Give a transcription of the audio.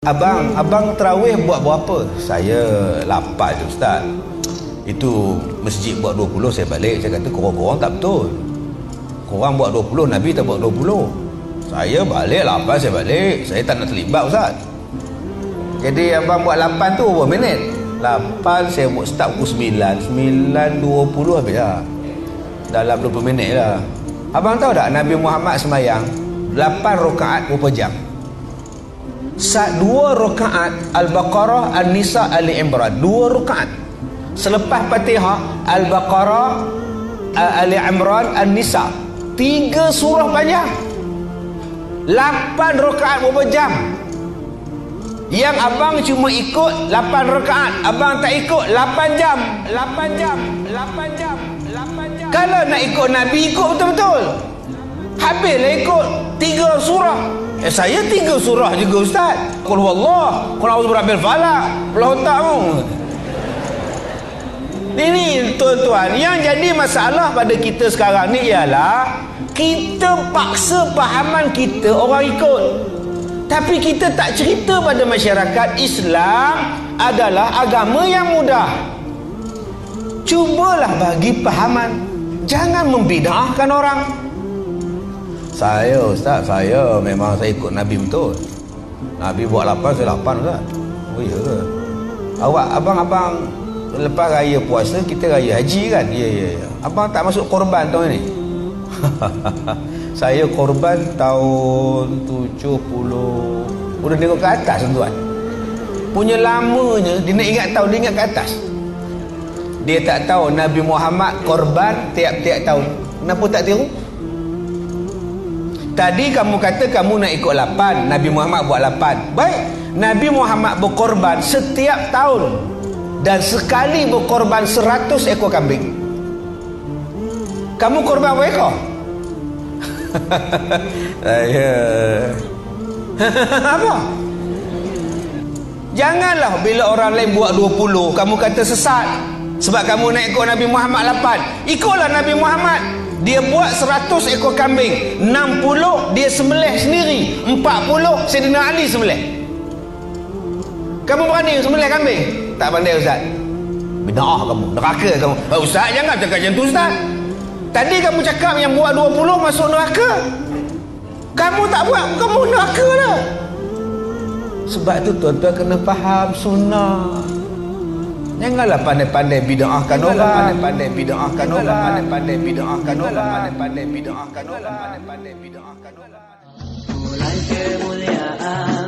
Abang terawih buat berapa? Saya 8 je ustaz. Itu masjid buat 20, saya balik. Saya kata korang-korang tak betul. Korang buat 20, Nabi tak buat 20. Saya balik 8, saya balik. Saya tak nak terlibat ustaz. Jadi abang buat 8 tu berapa minit? 8 saya buat start pukul 9. 9.20 habis lah. Dalam 20 minit lah. Abang tahu tak Nabi Muhammad semayang 8 rakaat berapa jam? 2 rakaat Al-Baqarah, An-Nisa, Ali Imran. 2 rakaat. Selepas Fatihah, Al-Baqarah, Ali Imran, An-Nisa. 3 surah panjang. 8 rakaat berapa jam? Yang abang cuma ikut 8 rakaat, abang tak ikut 8 jam. 8 jam. 8 jam. 8 jam. Kalau nak ikut Nabi, ikut betul-betul. Habislah ikut 3 surah. Saya 3 surah juga ustaz. Qul huwallah, qul a'udzu birabbil falaq, qul ta'u. Ini tuan-tuan, yang jadi masalah pada kita sekarang ni ialah kita paksa pahaman kita orang ikut. Tapi kita tak cerita pada masyarakat Islam adalah agama yang mudah. Cubalah bagi pahaman, jangan membida'ahkan orang. Saya ustaz, saya memang saya ikut Nabi betul. Nabi buat 8, saya 8 ustaz. Oh ya ke? Awak, abang lepas raya puasa kita raya haji kan? Ya. Abang tak masuk korban tahun ni? Saya korban tahun 70. Udah tengok ke atas tuan. Punya lamanya dia nak ingat tahun, dia ingat ke atas. Dia tak tahu Nabi Muhammad korban tiap-tiap tahun. Kenapa tak tiru? Tadi kamu kata kamu nak ikut 8, Nabi Muhammad buat 8. Baik, Nabi Muhammad berkorban setiap tahun dan sekali berkorban 100 ekor kambing. Kamu korban berapa ekor? Saya apa? Janganlah bila orang lain buat 20 kamu kata sesat sebab kamu nak ikut Nabi Muhammad 8. Ikutlah Nabi Muhammad. Dia buat 100 ekor kambing, 60 dia sembelih sendiri, 40 Sayyidina Ali sembelih. Kamu berani sembelih kambing? Tak pandai ustaz. Bid'ah kamu, neraka kamu. Ustaz jangan cakap macam tu ustaz. Tadi kamu cakap yang buat 20 masuk neraka. Kamu tak buat, kamu neraka dah. Sebab tu tuan-tuan kena faham sunnah. Janganlah pandai-pandai bid'ahkan orang. Pandai-pandai bid'ahkan orang. Pandai-pandai bid'ahkan orang. Pandai-pandai bid'ahkan orang. Pandai-pandai bid'ahkan orang. Mulai kemuliaan